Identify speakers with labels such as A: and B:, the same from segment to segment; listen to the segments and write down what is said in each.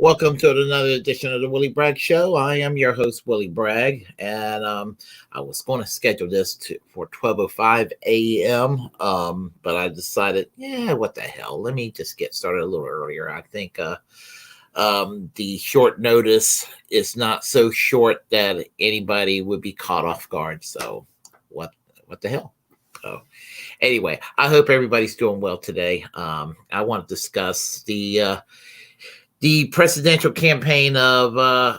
A: Welcome to another edition of the Willie Bragg Show. I am your host, Willie Bragg, and I was going to schedule this for 12:05 a.m., but I decided, what the hell? Let me just get started a little earlier. I think the short notice is not so short that anybody would be caught off guard. So, what the hell? So, anyway, I hope everybody's doing well today. I want to discuss the presidential campaign of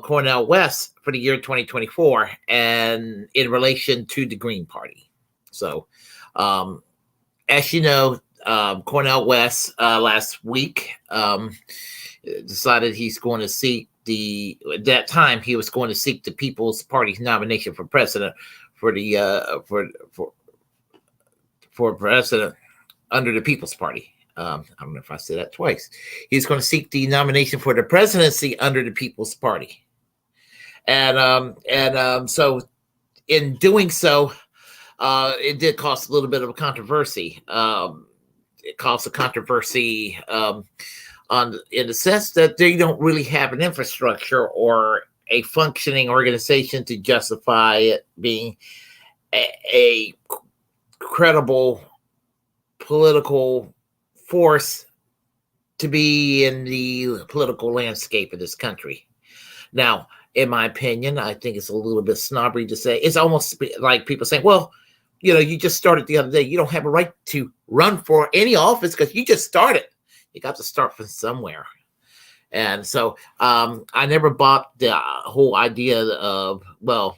A: Cornel West for the year 2024, and in relation to the Green Party. So, as you know, Cornel West last week decided he's going to seek at that time he was going to seek the People's Party's nomination for president for the for president under the People's Party. I don't know if I said that twice. He's going to seek the nomination for the presidency under the People's Party, and so in doing so, it did cause a little bit of a controversy. It caused a controversy in the sense that they don't really have an infrastructure or a functioning organization to justify it being a credible political force to be in the political landscape of this country. Now, in my opinion, I think it's a little bit snobbery to say. It's almost like people saying, well, you just started the other day. You don't have a right to run for any office because you just started. You got to start from somewhere. And so I never bought the whole idea of, well,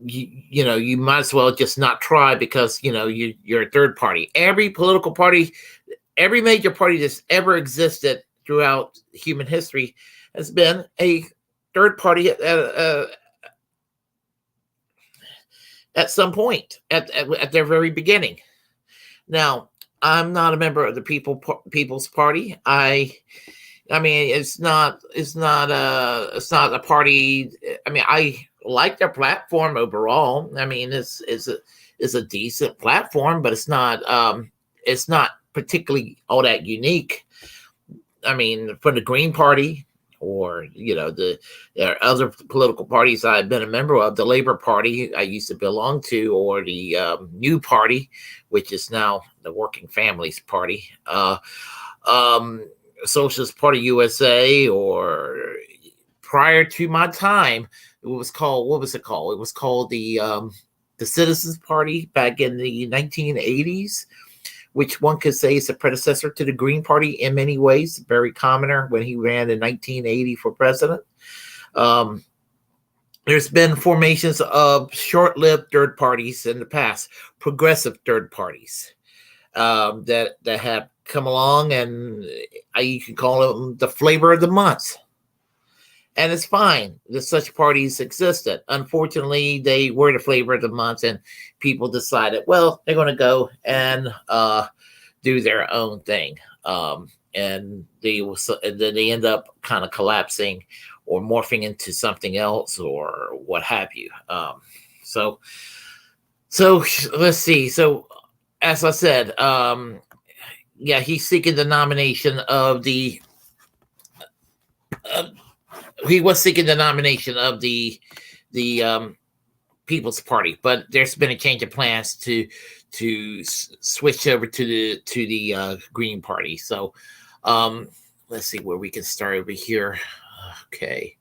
A: you might as well just not try because you're a third party. Every political party, every major party that's ever existed throughout human history has been a third party at some point at their very beginning. Now, I'm not a member of the People's Party. I mean, it's not a party. I mean, I like their platform overall. I mean, it's a decent platform, but it's not particularly all that unique. I mean, for the Green Party or there are other political parties I've been a member of, the Labor Party I used to belong to, or the New Party, which is now the Working Families Party, Socialist Party USA, or prior to my time, what was it called? It was called the Citizens Party back in the 1980s, which one could say is a predecessor to the Green Party in many ways. Barry Commoner, when he ran in 1980 for president. There's been formations of short-lived third parties in the past, progressive third parties that have come along, and you can call them the flavor of the month. And it's fine that such parties existed. Unfortunately, they were the flavor of the month, and people decided, well, they're going to go and do their own thing. And then they end up kind of collapsing or morphing into something else or what have you. So let's see. So as I said, he's seeking the nomination of the he was seeking the nomination of the People's Party, but there's been a change of plans to switch over to the Green Party. So let's see where we can start over here. Okay,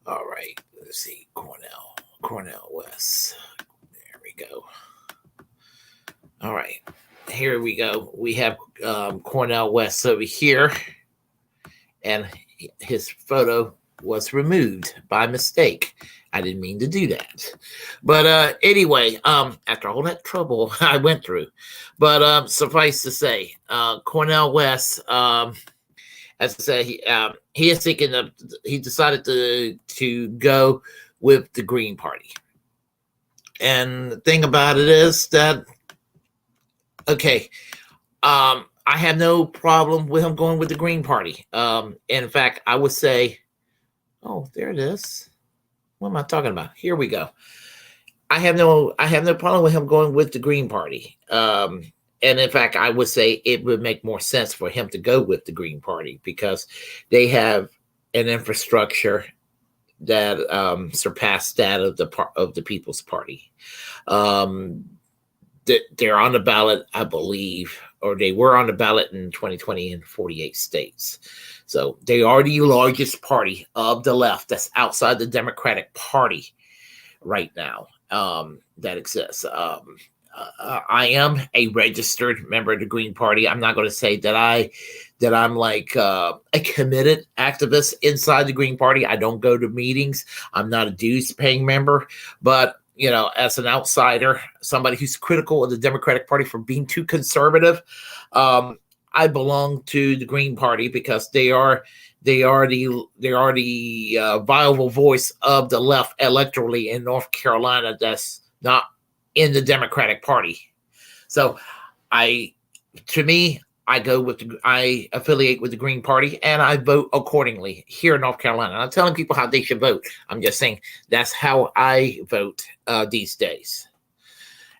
A: all right. Let's see, Cornel West. There we go. All right, here we go. We have Cornel West over here, and his photo was removed by mistake. I didn't mean to do that. But anyway, after all that trouble I went through. But suffice to say, Cornel West, as I said, he is he decided to go with the Green Party. And the thing about it is that, okay, I have no problem with him going with the Green Party. In fact, I would say, oh, there it is. What am I talking about? Here we go. I have no problem with him going with the Green Party. and in fact, I would say it would make more sense for him to go with the Green Party because they have an infrastructure that surpassed that of the People's Party. They're on the ballot, I believe, or they were on the ballot in 2020 in 48 states. So they are the largest party of the left that's outside the Democratic Party right now that exists. I am a registered member of the Green Party. I'm not going to say that I'm like a committed activist inside the Green Party. I don't go to meetings. I'm not a dues-paying member, but as an outsider, somebody who's critical of the Democratic Party for being too conservative, I belong to the Green Party because they are the viable voice of the left electorally in North Carolina that's not in the Democratic Party. So I affiliate with the Green Party and I vote accordingly here in North Carolina. I'm not telling people how they should vote. I'm just saying that's how I vote these days.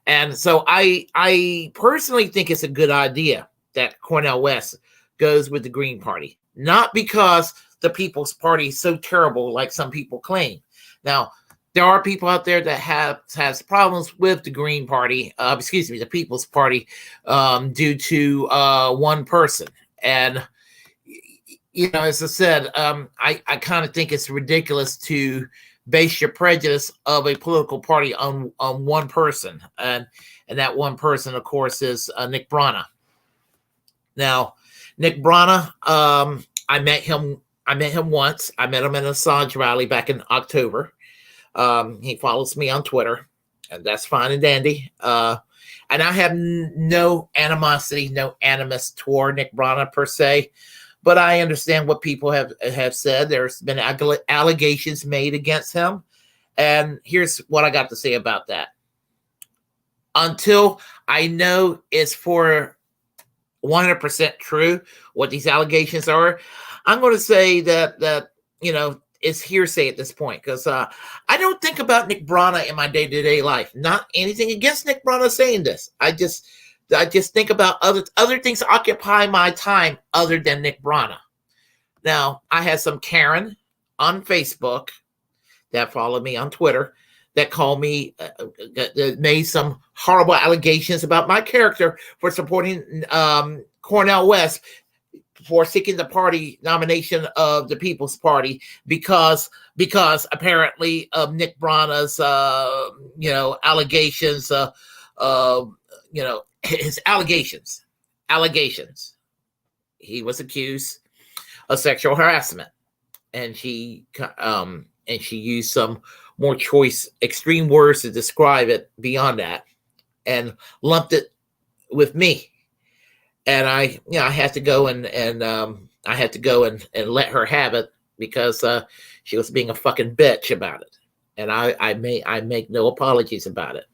A: And so I personally think it's a good idea that Cornel West goes with the Green Party, not because the People's Party is so terrible like some people claim. Now, there are people out there that has problems with the Green Party, the People's Party, due to one person. And, as I said, I kind of think it's ridiculous to base your prejudice of a political party on one person. And that one person, of course, is Nick Brana. Now, Nick Brana, I met him once. I met him at an Assange rally back in October. He follows me on Twitter, and that's fine and dandy. And I have no animosity, no animus toward Nick Brana per se, but I understand what people have said. There's been allegations made against him, and here's what I got to say about that. Until I know it's for 100% true what these allegations are, I'm going to say that it's hearsay at this point because I don't think about Nick Brana in my day-to-day life. Not anything against Nick Brana saying this. I just think about other things that occupy my time other than Nick Brana. Now, I had some Karen on Facebook that followed me on Twitter that called me, that made some horrible allegations about my character for supporting Cornel West for seeking the party nomination of the People's Party because apparently of Nick Brana's allegations, his allegations. He was accused of sexual harassment, and she used some more choice, extreme words to describe it beyond that, and lumped it with me. And I had to go and let her have it because she was being a fucking bitch about it, and I make no apologies about it.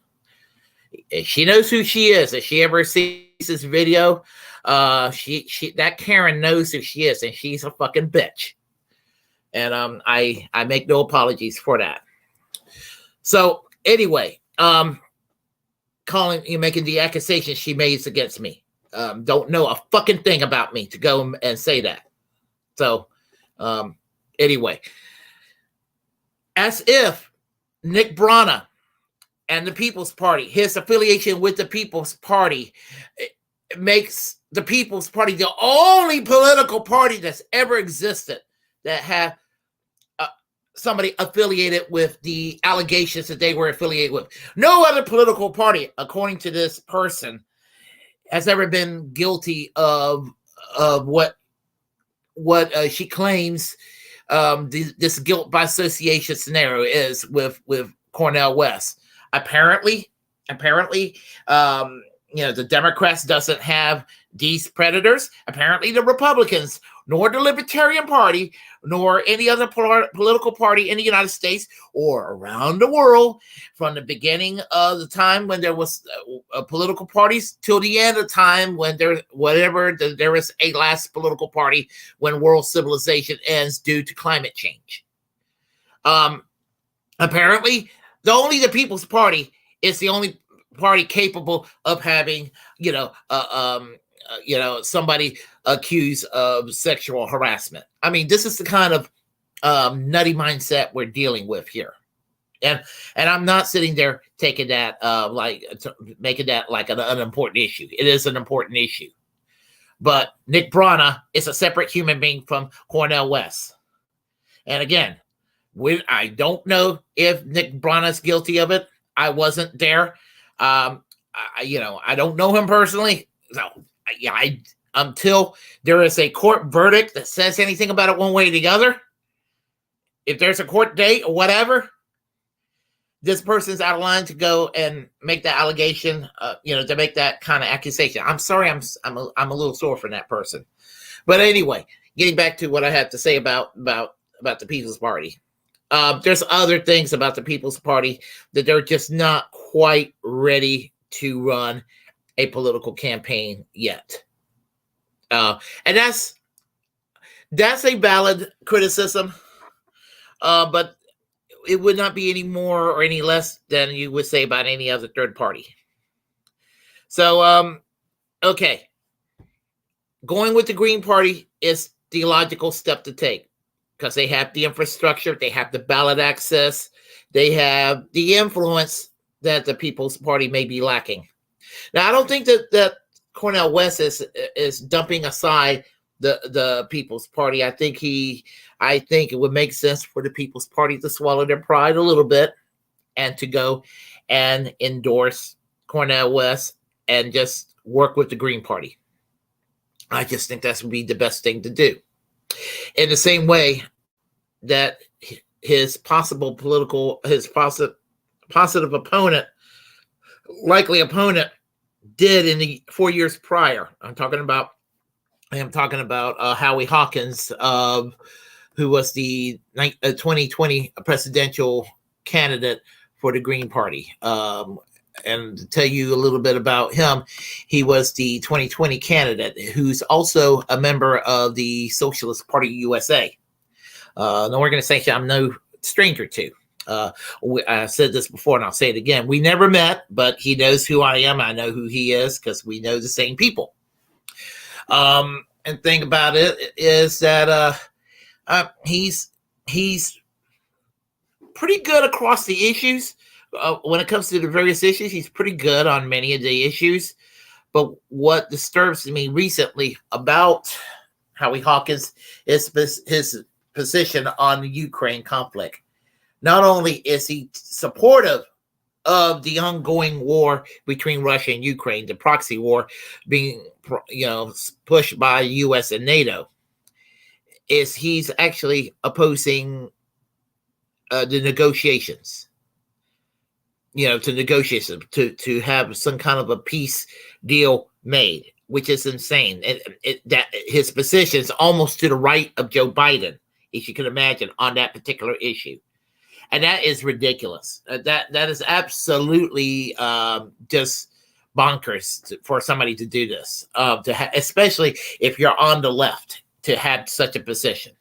A: She knows who she is. If she ever sees this video, that Karen knows who she is, and she's a fucking bitch. And I make no apologies for that. So anyway, making the accusations she made against me. Don't know a fucking thing about me to go and say that. So anyway, as if Nick Brana and the People's Party, his affiliation with the People's Party, makes the People's Party the only political party that's ever existed that have somebody affiliated with the allegations that they were affiliated with. No other political party, according to this person, has ever been guilty of what she claims this guilt by association scenario is with Cornel West. Apparently, the Democrats doesn't have these predators. Apparently, the Republicans, nor the Libertarian Party, nor any other political party in the United States or around the world, from the beginning of the time when there was political parties till the end of time when there is a last political party when world civilization ends due to climate change. Apparently, the People's Party is the only party capable of having, somebody accused of sexual harassment. I mean, this is the kind of nutty mindset we're dealing with here. And I'm not sitting there taking that making that like an unimportant issue. It is an important issue. But Nick Brana is a separate human being from Cornel West. And again, I don't know if Nick Brana is guilty of it. I wasn't there. I don't know him personally. So until there is a court verdict that says anything about it one way or the other, if there's a court date or whatever, this person's out of line to go and make that allegation, to make that kind of accusation. I'm sorry, I'm a little sore for that person. But anyway, getting back to what I had to say about the People's Party. There's other things about the People's Party that they're just not quite ready to run a political campaign yet. And that's a valid criticism, but it would not be any more or any less than you would say about any other third party. So, okay. Going with the Green Party is the logical step to take because they have the infrastructure, they have the ballot access, they have the influence that the People's Party may be lacking. Now, I don't think that Cornel West is dumping aside the People's Party. I think it would make sense for the People's Party to swallow their pride a little bit and to go and endorse Cornel West and just work with the Green Party. I just think that would be the best thing to do. In the same way that his positive opponent, likely opponent, did in the 4 years prior. I am talking about Howie Hawkins, who was the 2020 presidential candidate for the Green Party. And to tell you a little bit about him, he was the 2020 candidate who's also a member of the Socialist Party USA, an organization I'm no stranger to. I said this before and I'll say it again. We never met, but he knows who I am. I know who he is because we know the same people. And thing about it is that he's pretty good across the issues. When it comes to the various issues, he's pretty good on many of the issues. But what disturbs me recently about Howie Hawkins is his position on the Ukraine conflict. Not only is he supportive of the ongoing war between Russia and Ukraine, the proxy war being pushed by the U.S. and NATO, is he's actually opposing the negotiations. To have some kind of a peace deal made, which is insane. That his position is almost to the right of Joe Biden, if you can imagine, on that particular issue. And that is ridiculous. That is absolutely just bonkers for somebody to do this, especially if you're on the left, to have such a position.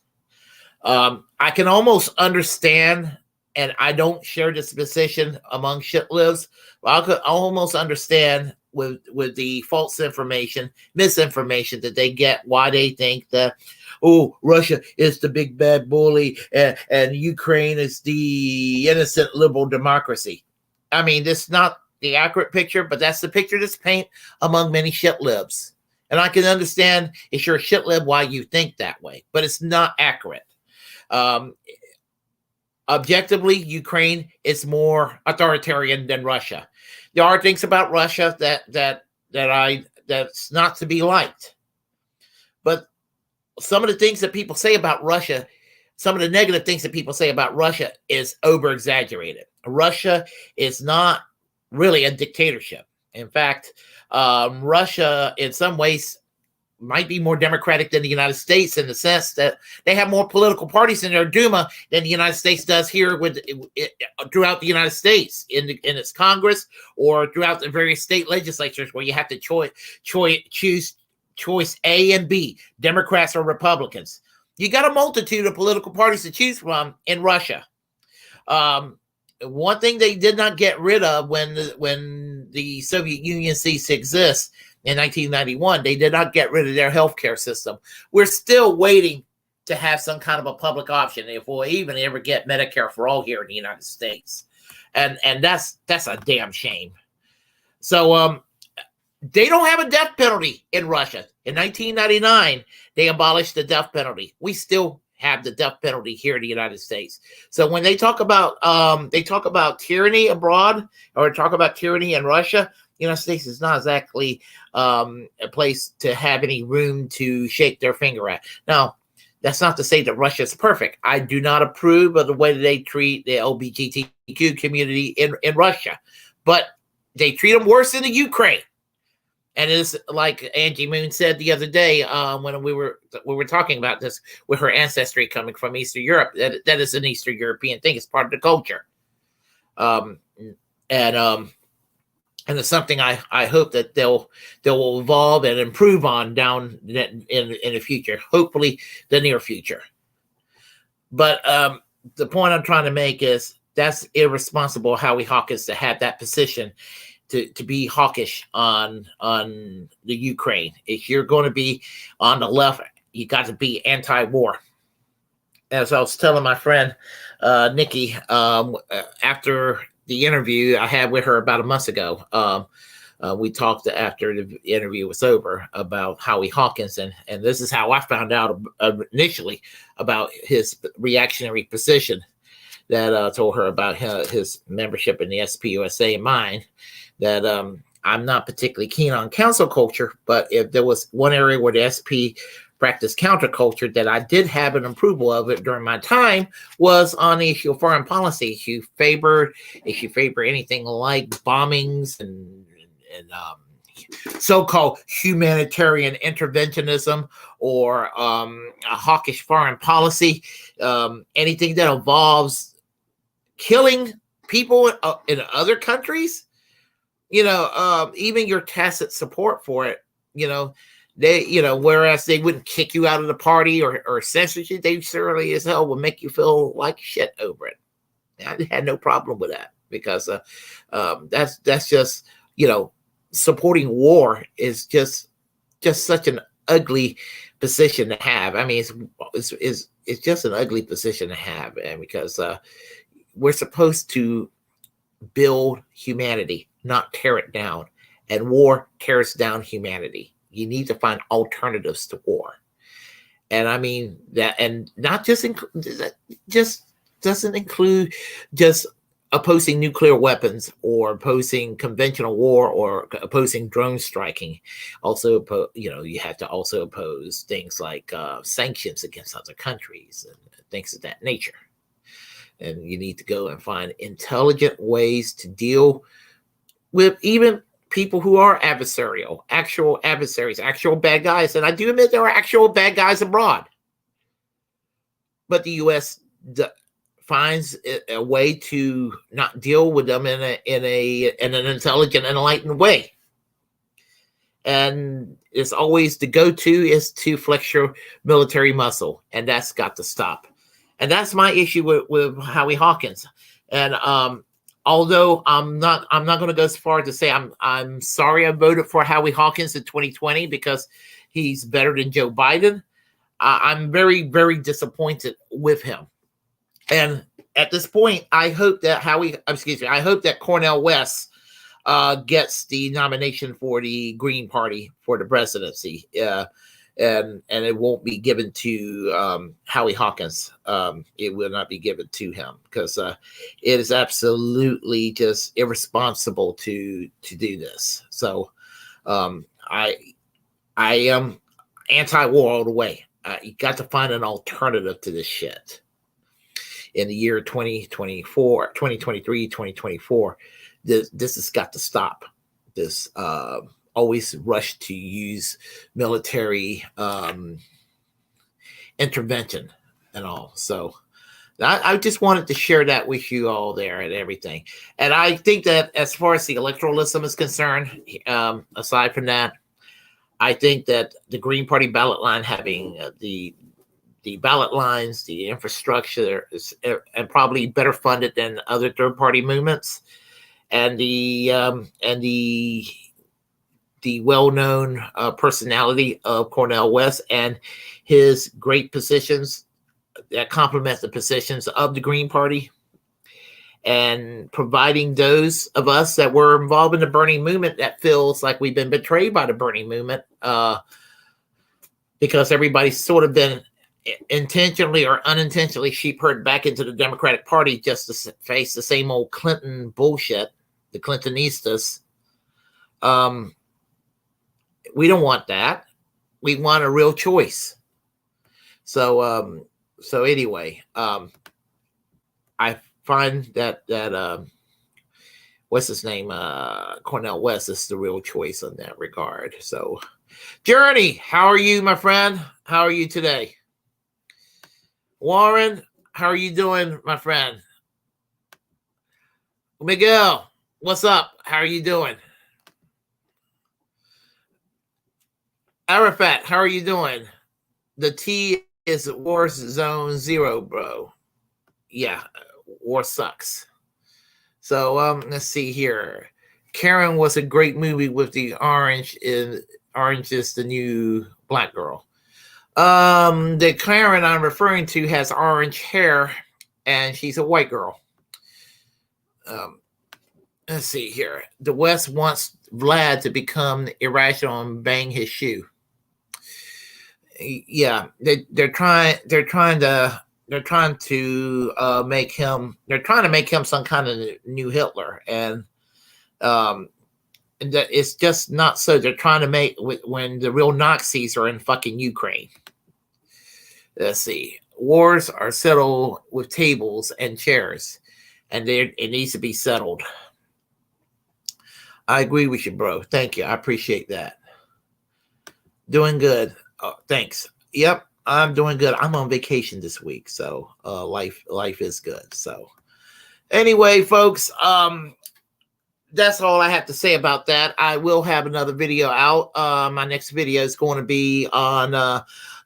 A: I can almost understand, and I don't share this position among shitlibs, but I could almost understand with the false information, misinformation that they get, why they think that, Russia is the big bad bully and Ukraine is the innocent liberal democracy. I mean, this is not the accurate picture, but that's the picture that's painted among many shitlibs. And I can understand if you're a shitlib why you think that way, but it's not accurate. Objectively, Ukraine is more authoritarian than Russia. There are things about Russia that's not to be liked. But some of the things that people say about Russia, some of the negative things that people say about Russia is over-exaggerated. Russia is not really a dictatorship. In fact, Russia in some ways might be more democratic than the United States in the sense that they have more political parties in their Duma than the United States does here throughout the United States in its Congress or throughout the various state legislatures where you have to choose choice A and B, Democrats or Republicans. You got a multitude of political parties to choose from in Russia. one thing they did not get rid of when the Soviet Union ceased to exist in 1991, they did not get rid of their healthcare system. We're still waiting to have some kind of a public option if we'll even ever get Medicare for all here in the United States, and that's a damn shame. So they don't have a death penalty in Russia. In 1999, they abolished the death penalty. We still have the death penalty here in the United States. So when they talk about tyranny abroad or talk about tyranny in Russia, the United States is not exactly a place to have any room to shake their finger at. Now, that's not to say that Russia is perfect. I do not approve of the way that they treat the LGBTQ community in Russia, but they treat them worse in the Ukraine. And it's like Angie Moon said the other day when we were talking about this with her ancestry coming from Eastern Europe. That is an Eastern European thing. It's part of the culture, and it's something I hope that they'll evolve and improve on down in the future. Hopefully, the near future. But the point I'm trying to make is that's irresponsible, Howie Hawkins, to have that position. To be hawkish on the Ukraine. If you're going to be on the left, you got to be anti-war. As I was telling my friend Nikki after the interview I had with her about a month ago, we talked after the interview was over about Howie Hawkins, and this is how I found out initially about his reactionary position that told her about his membership in the SPUSA and mine. That I'm not particularly keen on council culture, but if there was one area where the SP practiced counterculture that I did have an approval of it during my time was on the issue of foreign policy. If you favor anything like bombings and so-called humanitarian interventionism or a hawkish foreign policy, anything that involves killing people in other countries, even your tacit support for it, whereas they wouldn't kick you out of the party or censor you, they certainly as hell would make you feel like shit over it. I had no problem with that because that's just, supporting war is just such an ugly position to have. I mean, it's just an ugly position to have, and because we're supposed to build humanity, not tear it down. And war tears down humanity. You need to find alternatives to war. And I mean that, and not just doesn't include just opposing nuclear weapons or opposing conventional war or opposing drone striking. Also, you have to also oppose things like sanctions against other countries and things of that nature. And you need to go and find intelligent ways to deal with even people who are adversarial, actual adversaries, actual bad guys. And I do admit there are actual bad guys abroad. But the U.S. finds a way to not deal with them in an intelligent, enlightened way. And it's always the go-to is to flex your military muscle, and that's got to stop. And that's my issue with Howie Hawkins. And although I'm not going to go so far to say I'm sorry I voted for Howie Hawkins in 2020 because he's better than Joe Biden. I'm very, very disappointed with him. And at this point, I hope that Cornel West gets the nomination for the Green Party for the presidency. And it won't be given to Howie Hawkins. It will not be given to him because it is absolutely just irresponsible to do this. So I am anti-war all the way. You got to find an alternative to this shit. In the year 2024, 2023, 2024, this has got to stop. This always rush to use military intervention and all. So I just wanted to share that with you all there and everything. And I think that as far as the electoralism is concerned, aside from that, I think that the Green Party ballot line having the ballot lines, the infrastructure, and probably better funded than other third-party movements, and the well-known personality of Cornel West and his great positions that complement the positions of the Green Party, and providing those of us that were involved in the Bernie movement that feels like we've been betrayed by the Bernie movement, because everybody's sort of been intentionally or unintentionally sheep-herded back into the Democratic Party just to face the same old Clinton bullshit, the Clintonistas. We don't want that. We want a real choice. So anyway, I find that what's his name? Cornel West is the real choice in that regard. So, Journey, how are you, my friend? How are you today? Warren, how are you doing, my friend? Miguel, what's up? How are you doing? Arafat, how are you doing? The T is War Zone 0, bro. Yeah, war sucks. So let's see here. Karen was a great movie with the Orange is the New Black Girl. The Karen I'm referring to has orange hair, and she's a white girl. Let's see here. The West wants Vlad to become irrational and bang his shoe. Yeah, they're trying to make him some kind of new Hitler, and it's just not so. They're trying to make when the real Nazis are in fucking Ukraine. Let's see. Wars are settled with tables and chairs, and it needs to be settled. I agree with you, bro. Thank you. I appreciate that. Doing good. Oh, thanks. Yep, I'm doing good. I'm on vacation this week, so life is good. So anyway, folks, that's all I have to say about that. I will have another video out. My next video is going to be on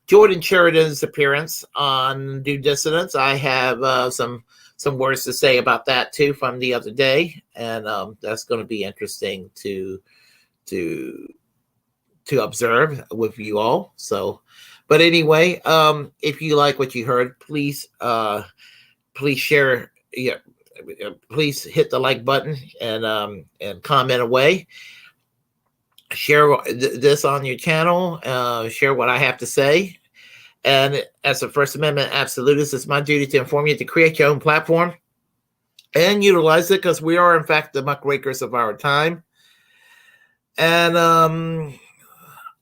A: Jordan Sheridan's appearance on Due Dissidence. I have some words to say about that too from the other day, and that's going to be interesting to observe with you all. So, but anyway, if you like what you heard, please share. Yeah, please hit the like button and comment away. Share this on your channel. Share what I have to say. And as a First Amendment absolutist, it's my duty to inform you to create your own platform and utilize it, because we are, in fact, the muckrakers of our time. And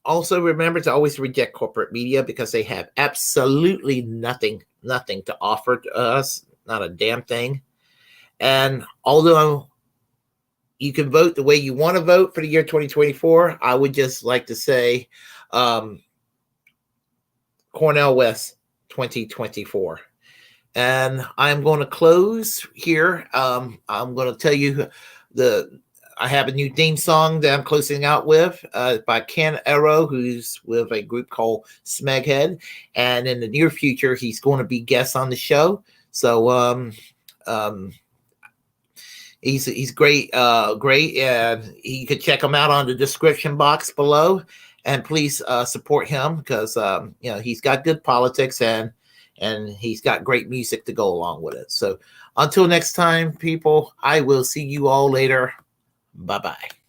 A: also remember to always reject corporate media, because they have absolutely nothing to offer to us, not a damn thing. And although you can vote the way you want to vote for the year 2024, I would just like to say Cornel West 2024. And I'm going to close here. I'm going to tell you I have a new theme song that I'm closing out with by Ken Arrow, who's with a group called Smeghead. And in the near future, he's going to be guest on the show. So he's great, and you can check him out on the description box below. And please support him, because he's got good politics and he's got great music to go along with it. So until next time, people, I will see you all later. Bye-bye.